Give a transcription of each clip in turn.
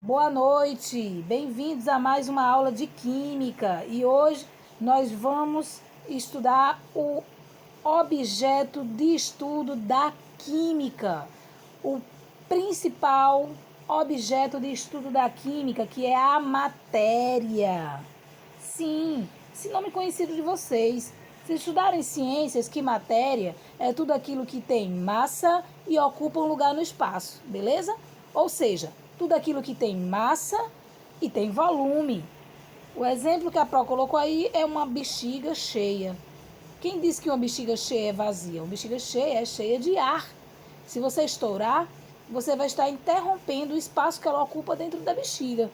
Boa noite, bem-vindos a mais uma aula de Química e hoje nós vamos estudar o objeto de estudo da Química, o principal objeto de estudo da Química, que é a matéria. Sim, esse nome conhecido de vocês. Se estudarem ciências, que matéria é tudo aquilo que tem massa e ocupa um lugar no espaço, beleza? Ou seja, tudo aquilo que tem massa e tem volume. O exemplo que a Pro colocou aí é uma bexiga cheia. Quem disse que uma bexiga cheia é vazia? Uma bexiga cheia é cheia de ar. Se você estourar, você vai estar interrompendo o espaço que ela ocupa dentro da bexiga,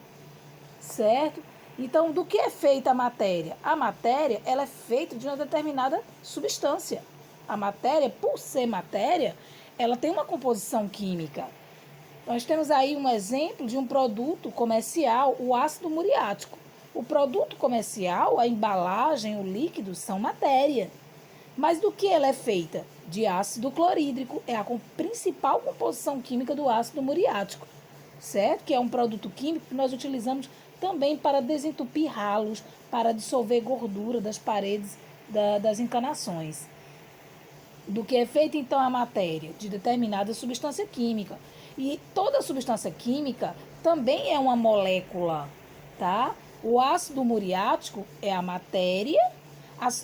certo? Então, do que é feita a matéria? A matéria, ela é feita de uma determinada substância. A matéria, por ser matéria, ela tem uma composição química. Nós temos aí um exemplo de um produto comercial, o ácido muriático. O produto comercial, a embalagem, o líquido, são matéria. Mas do que ela é feita? De ácido clorídrico, é a principal composição química do ácido muriático, certo? Que é um produto químico que nós utilizamos também para desentupir ralos, para dissolver gordura das paredes das encanações. Do que é feita então a matéria? De determinada substância química. E toda substância química também é uma molécula, tá? O ácido muriático é a matéria,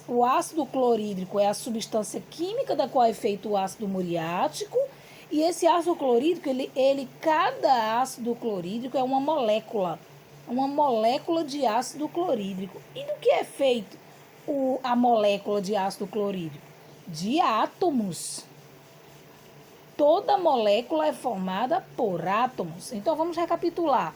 o ácido clorídrico é a substância química da qual é feito o ácido muriático, e esse ácido clorídrico, cada ácido clorídrico é uma molécula de ácido clorídrico. E do que é feito a molécula de ácido clorídrico? De átomos. Toda molécula é formada por átomos. Então vamos recapitular.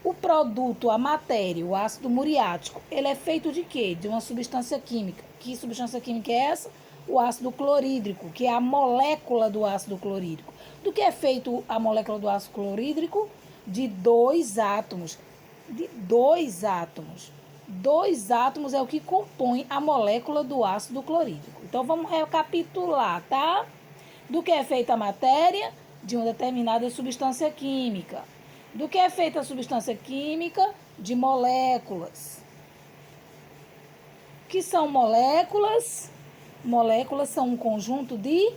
O produto, a matéria, o ácido muriático, ele é feito de quê? De uma substância química. Que substância química é essa? O ácido clorídrico, que é a molécula do ácido clorídrico. Do que é feito a molécula do ácido clorídrico? De dois átomos. De dois átomos. Dois átomos é o que compõe a molécula do ácido clorídrico. Então vamos recapitular, tá? Do que é feita a matéria? De uma determinada substância química. Do que é feita a substância química? De moléculas. O que são moléculas? Moléculas são um conjunto de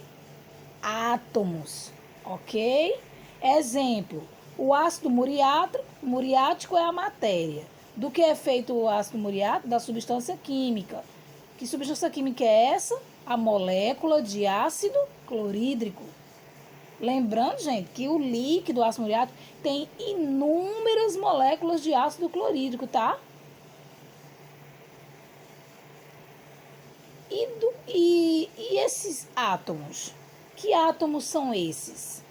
átomos, ok? Exemplo, o ácido muriático é a matéria. Do que é feito o ácido muriático? Da substância química. Que substância química é essa? A molécula de ácido clorídrico. Lembrando, gente, que o líquido ácido muriático tem inúmeras moléculas de ácido clorídrico, tá? E esses átomos? Que átomos são esses?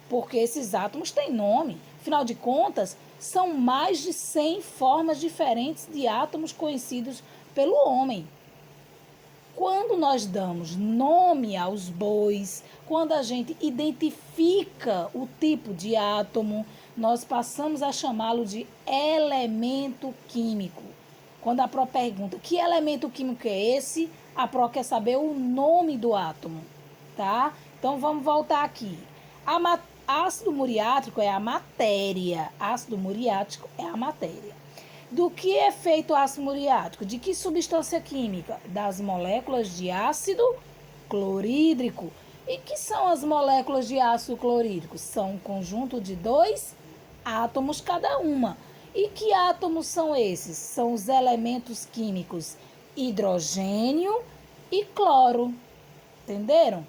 Porque esses átomos têm nome. Afinal de contas, são mais de 100 formas diferentes de átomos conhecidos pelo homem. Quando nós damos nome aos bois, quando a gente identifica o tipo de átomo, nós passamos a chamá-lo de elemento químico. Quando a Pro pergunta que elemento químico é esse, a Pro quer saber o nome do átomo, tá? Então vamos voltar aqui. Ácido muriático é a matéria. Ácido muriático é a matéria. Do que é feito o ácido muriático? De que substância química? Das moléculas de ácido clorídrico. E que são as moléculas de ácido clorídrico? São um conjunto de dois átomos cada uma. E que átomos são esses? São os elementos químicos hidrogênio e cloro. Entenderam?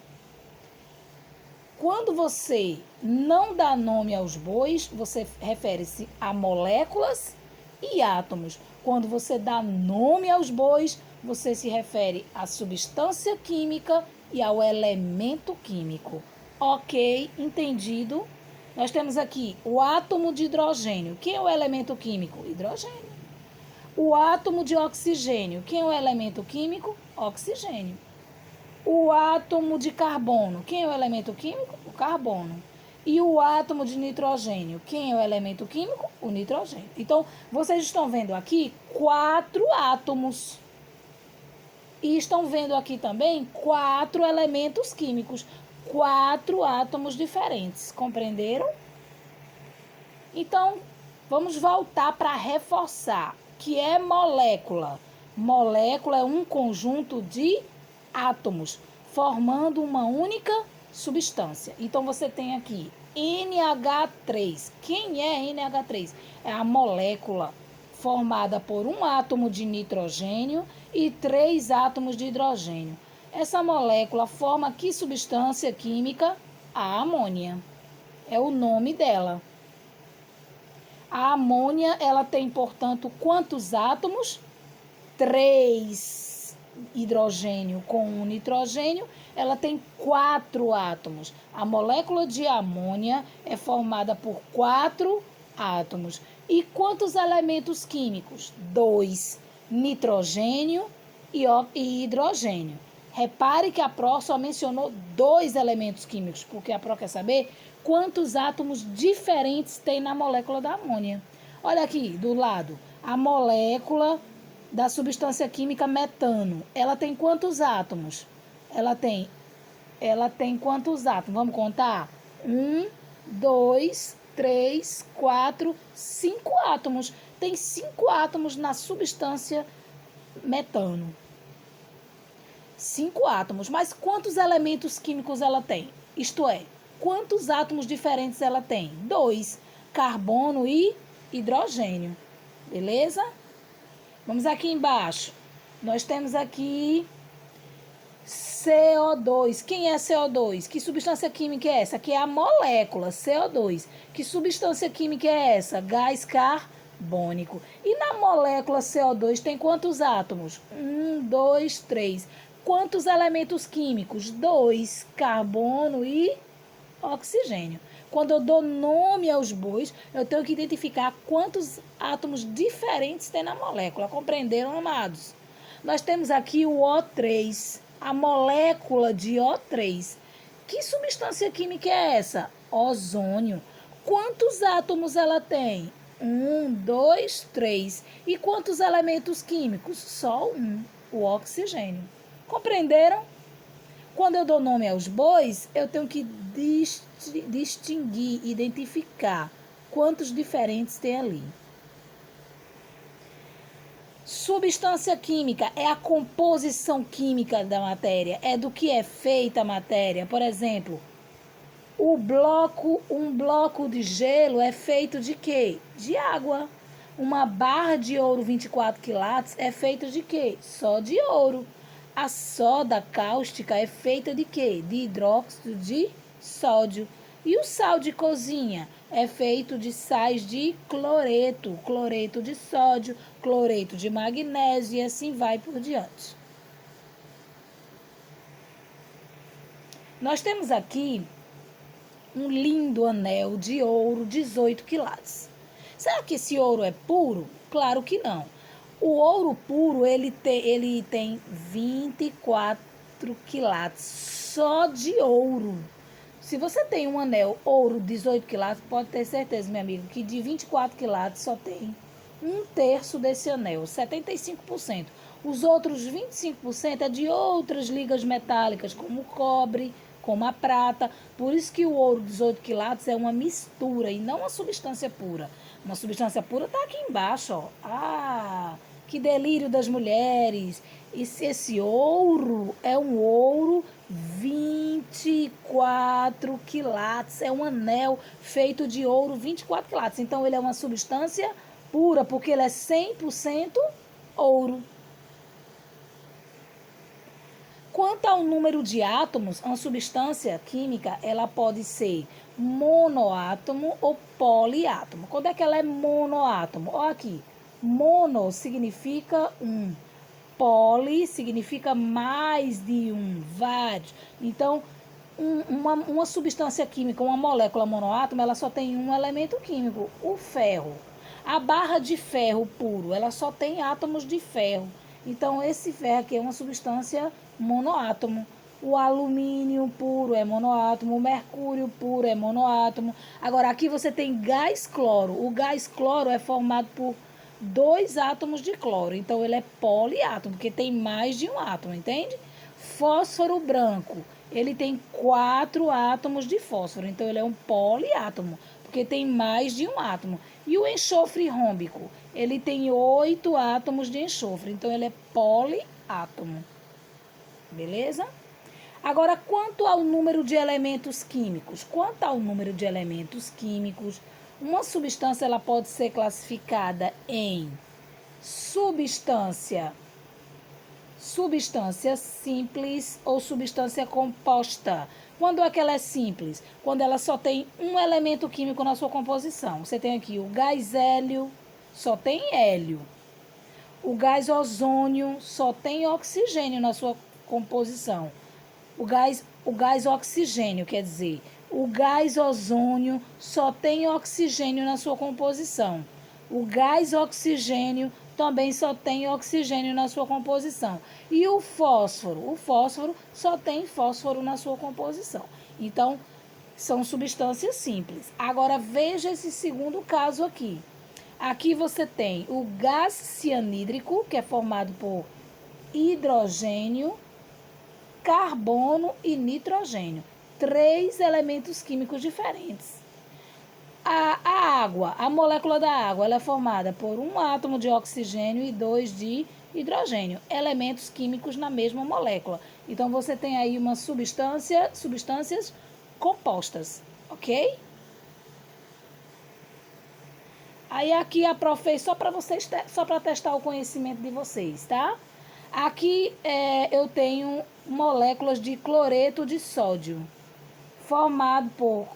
Quando você não dá nome aos bois, você refere-se a moléculas e átomos. Quando você dá nome aos bois, você se refere à substância química e ao elemento químico. Ok, entendido? Nós temos aqui o átomo de hidrogênio. Quem é o elemento químico? Hidrogênio. O átomo de oxigênio. Quem é o elemento químico? Oxigênio. O átomo de carbono. Quem é o elemento químico? O carbono. E o átomo de nitrogênio. Quem é o elemento químico? O nitrogênio. Então, vocês estão vendo aqui 4 átomos. E estão vendo aqui também 4 elementos químicos. 4 átomos diferentes. Compreenderam? Então, Vamos voltar para reforçar. Que é molécula? Molécula é um conjunto de átomos formando uma única substância. Então você tem aqui NH3. Quem é NH3? É a molécula formada por um átomo de nitrogênio e 3 átomos de hidrogênio. Essa molécula forma que substância química? A amônia. É o nome dela. A amônia, ela tem, portanto, quantos átomos? 3 hidrogênio com um nitrogênio, ela tem 4 átomos. A molécula de amônia é formada por 4 átomos. E quantos elementos químicos? 2, nitrogênio e hidrogênio. Repare que a Pro só mencionou 2 elementos químicos, porque a Pro quer saber quantos átomos diferentes tem na molécula da amônia. Olha aqui, do lado, a molécula da substância química metano. Ela tem quantos átomos? Ela tem quantos átomos? Vamos contar? 1, 2, 3, 4, 5 átomos. Tem 5 átomos na substância metano. 5 átomos. Mas quantos elementos químicos ela tem? Isto é, quantos átomos diferentes ela tem? 2, carbono e hidrogênio. Beleza? Vamos aqui embaixo. Nós temos aqui CO2. Quem é CO2? Que substância química é essa? Aqui é a molécula CO2. Que substância química é essa? Gás carbônico. E na molécula CO2 tem quantos átomos? 1, 2, 3. Quantos elementos químicos? 2, carbono e oxigênio. Quando eu dou nome aos bois, eu tenho que identificar quantos átomos diferentes tem na molécula. Compreenderam, amados? Nós temos aqui o O3, a molécula de O3. Que substância química é essa? Ozônio. Quantos átomos ela tem? 1, 2, 3. E quantos elementos químicos? Só um, o oxigênio. Compreenderam? Quando eu dou nome aos bois, eu tenho que distinguir, identificar quantos diferentes tem ali. Substância química é a composição química da matéria, é do que é feita a matéria. Por exemplo, um bloco de gelo é feito de quê? De água. Uma barra de ouro 24 quilates é feita de quê? Só de ouro. A soda cáustica é feita de quê? De hidróxido de sódio. E o sal de cozinha é feito de sais de cloreto, cloreto de sódio, cloreto de magnésio e assim vai por diante. Nós temos aqui um lindo anel de ouro 18 quilates. Será que esse ouro é puro? Claro que não. O ouro puro, ele tem 24 quilates só de ouro. Se você tem um anel ouro 18 quilates, pode ter certeza, meu amigo, que de 24 quilates só tem 1/3 desse anel, 75%. Os outros 25% é de outras ligas metálicas, como o cobre, como a prata. Por isso que o ouro 18 quilates é uma mistura e não uma substância pura. Uma substância pura está aqui embaixo, ó. Ah, que delírio das mulheres. Esse ouro é um ouro 24 quilates. É um anel feito de ouro 24 quilates. Então, ele é uma substância pura, porque ele é 100% ouro. Quanto ao número de átomos, uma substância química, ela pode ser monoátomo ou poliátomo. Quando é que ela é monoátomo? Olha aqui, mono significa um, poli significa mais de um, vários. Então, uma substância química, uma molécula monoátomo, ela só tem um elemento químico, o ferro. A barra de ferro puro, ela só tem átomos de ferro. Então, esse ferro aqui é uma substância monoátomo. O alumínio puro é monoátomo, o mercúrio puro é monoátomo. Agora, aqui você tem gás cloro. O gás cloro é formado por 2 átomos de cloro. Então, ele é poliátomo, porque tem mais de um átomo, entende? Fósforo branco, ele tem 4 átomos de fósforo. Então, ele é um poliátomo, porque tem mais de um átomo. E o enxofre rômbico? Ele tem 8 átomos de enxofre, então ele é poliátomo. Beleza? Agora, quanto ao número de elementos químicos? Quanto ao número de elementos químicos, uma substância ela pode ser classificada em substância simples ou substância composta. Quando é que ela é simples? Quando ela só tem um elemento químico na sua composição. Você tem aqui o gás hélio, só tem hélio. O gás ozônio só tem oxigênio na sua composição. O gás oxigênio, quer dizer, o gás ozônio só tem oxigênio na sua composição. O gás oxigênio também só tem oxigênio na sua composição. E o fósforo só tem fósforo na sua composição. Então, são substâncias simples. Agora, veja esse segundo caso aqui. Aqui você tem o gás cianídrico, que é formado por hidrogênio, carbono e nitrogênio. 3 elementos químicos diferentes. A água, a molécula da água, ela é formada por um átomo de oxigênio e 2 de hidrogênio. Elementos químicos na mesma molécula. Então, você tem aí uma substâncias compostas, ok? Aí aqui aprofei só para testar o conhecimento de vocês, tá? Aqui eu tenho moléculas de cloreto de sódio, formado por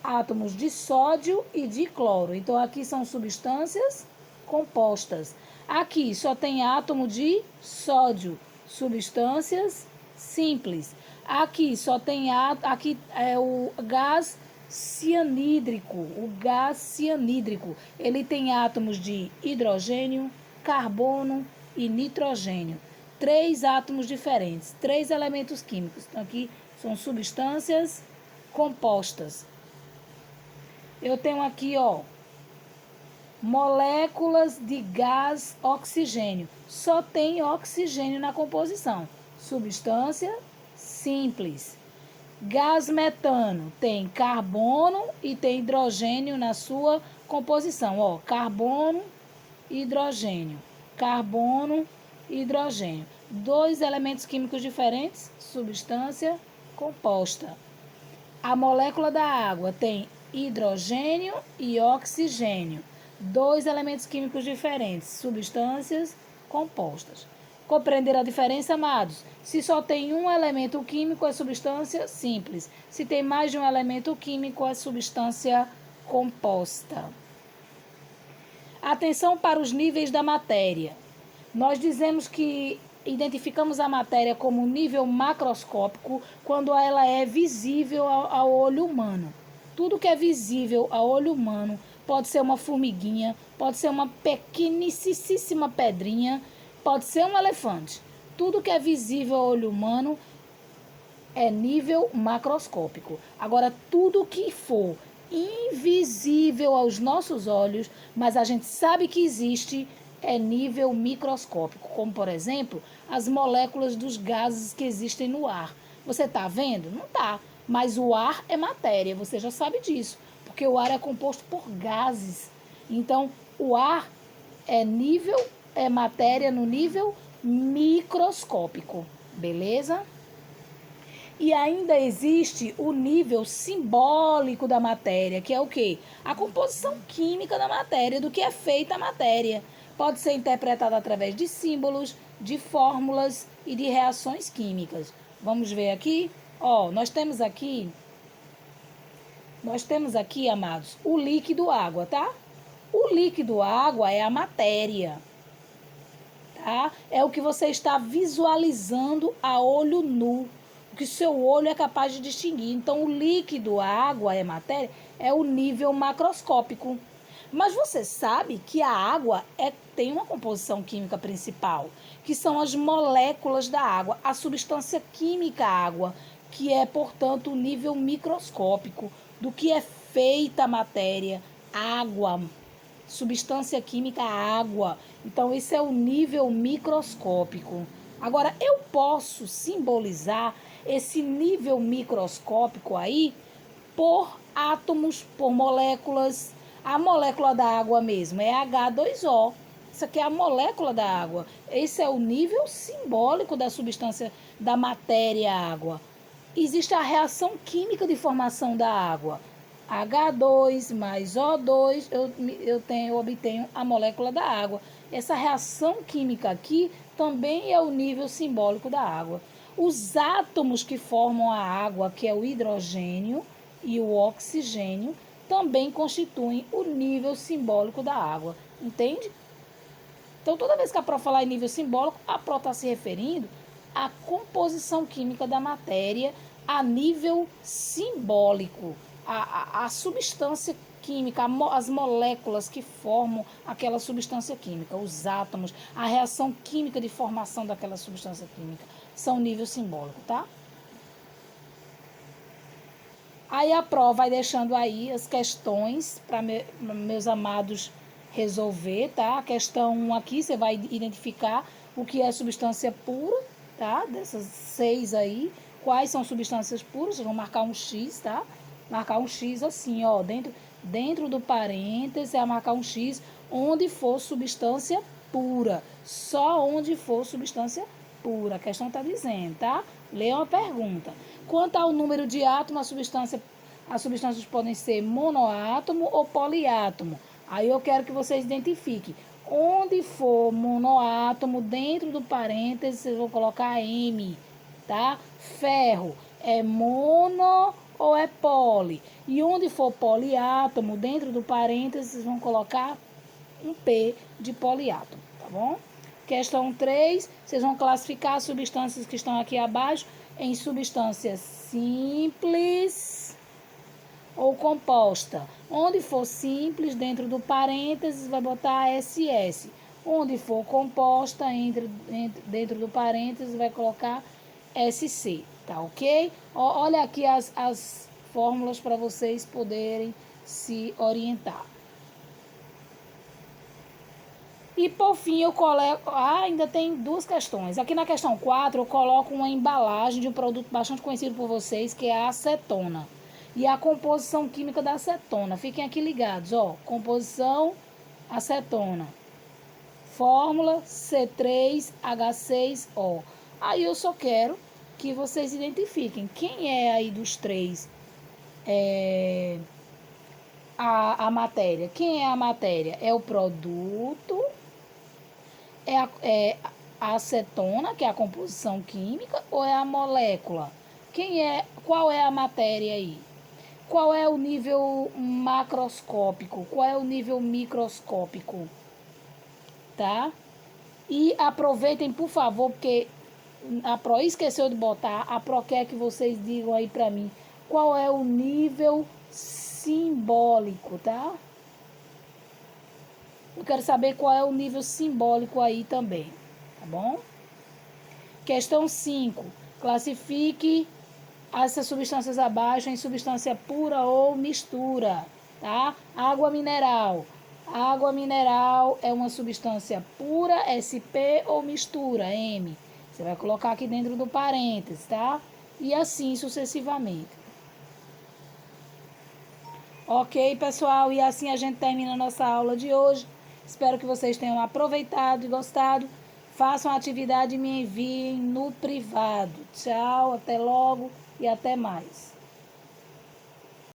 átomos de sódio e de cloro. Então, aqui são substâncias compostas. Aqui só tem átomo de sódio, substâncias simples. Aqui só tem aqui é o gás cianídrico. O gás cianídrico, ele tem átomos de hidrogênio, carbono e nitrogênio. 3 átomos diferentes, 3 elementos químicos. Então, aqui são substâncias compostas. Eu tenho aqui, ó, moléculas de gás oxigênio. Só tem oxigênio na composição. Substância simples. Gás metano tem carbono e tem hidrogênio na sua composição. Ó, carbono e hidrogênio. Carbono e hidrogênio. 2 elementos químicos diferentes, substância composta. A molécula da água tem hidrogênio e oxigênio. 2 elementos químicos diferentes, substâncias compostas. Compreenderam a diferença, amados? Se só tem um elemento químico, é substância simples. Se tem mais de um elemento químico, é substância composta. Atenção para os níveis da matéria. Nós dizemos que identificamos a matéria como nível macroscópico quando ela é visível ao olho humano. Tudo que é visível ao olho humano pode ser uma formiguinha, pode ser uma pequenicíssima pedrinha, pode ser um elefante. Tudo que é visível ao olho humano é nível macroscópico. Agora, tudo que for invisível aos nossos olhos, mas a gente sabe que existe, é nível microscópico, como, por exemplo, as moléculas dos gases que existem no ar. Você está vendo? Não está. Mas o ar é matéria, você já sabe disso, porque o ar é composto por gases. Então, o ar é matéria no nível microscópico, beleza? E ainda existe o nível simbólico da matéria, que é o quê? A composição química da matéria, do que é feita a matéria. Pode ser interpretada através de símbolos, de fórmulas e de reações químicas. Vamos ver aqui? Ó, nós temos aqui, amados, o líquido água, tá? O líquido água é a matéria, tá? É o que você está visualizando a olho nu, o que seu olho é capaz de distinguir. Então, o líquido água é matéria, é o nível macroscópico. Mas você sabe que a água tem uma composição química principal, que são as moléculas da água, a substância química água, que é, portanto, o nível microscópico do que é feita a matéria, água, substância química água. Então, esse é o nível microscópico. Agora, eu posso simbolizar esse nível microscópico aí por átomos, por moléculas. A molécula da água mesmo é H2O. Isso aqui é a molécula da água. Esse é o nível simbólico da substância, da matéria água. Existe a reação química de formação da água. H2 mais O2, eu obtenho a molécula da água. Essa reação química aqui também é o nível simbólico da água. Os átomos que formam a água, que é o hidrogênio e o oxigênio, também constituem o nível simbólico da água. Entende? Então, toda vez que a Pro falar em nível simbólico, a Pro está se referindo à composição química da matéria a nível simbólico, a substância química, as moléculas que formam aquela substância química, os átomos, a reação química de formação daquela substância química, são nível simbólico, tá? Aí a Pro vai deixando aí as questões para meus amados resolver, tá? A questão 1 aqui, você vai identificar o que é substância pura, tá? Dessas 6 aí, quais são substâncias puras, vocês vão marcar um X, tá? Marcar um X assim, ó, dentro do parênteses, é marcar um X onde for substância pura, só onde for substância pura, a questão está dizendo, tá? Leia uma pergunta. Quanto ao número de átomos, as substâncias podem ser monoátomo ou poliátomo. Aí eu quero que vocês identifiquem. Onde for monoátomo, dentro do parênteses, vocês vão colocar M, tá? Ferro é mono ou é poli? E onde for poliátomo, dentro do parênteses, vocês vão colocar um P de poliátomo, tá bom? Questão 3, vocês vão classificar as substâncias que estão aqui abaixo em substância simples ou composta. Onde for simples, dentro do parênteses, vai botar SS. Onde for composta, dentro do parênteses, vai colocar SC, tá ok? Olha aqui as fórmulas para vocês poderem se orientar. E por fim eu coloco, ainda tem 2 questões. Aqui na questão 4 eu coloco uma embalagem de um produto bastante conhecido por vocês, que é a acetona. E a composição química da acetona. Fiquem aqui ligados, ó. Composição acetona. Fórmula C3H6O. Aí eu só quero que vocês identifiquem quem é aí dos 3 a matéria. Quem é a matéria? É o produto, é a acetona, que é a composição química, ou é a molécula? Qual é a matéria aí? Qual é o nível macroscópico? Qual é o nível microscópico? Tá? E aproveitem, por favor, porque a Pro esqueceu de botar, a Pro quer que vocês digam aí pra mim qual é o nível simbólico, tá? Eu quero saber qual é o nível simbólico aí também, tá bom? Questão 5. Classifique essas substâncias abaixo em substância pura ou mistura, tá? Água mineral. Água mineral é uma substância pura, SP, ou mistura, M. Você vai colocar aqui dentro do parênteses, tá? E assim sucessivamente. Ok, pessoal? E assim a gente termina a nossa aula de hoje. Espero que vocês tenham aproveitado e gostado. Façam a atividade e me enviem no privado. Tchau, até logo e até mais.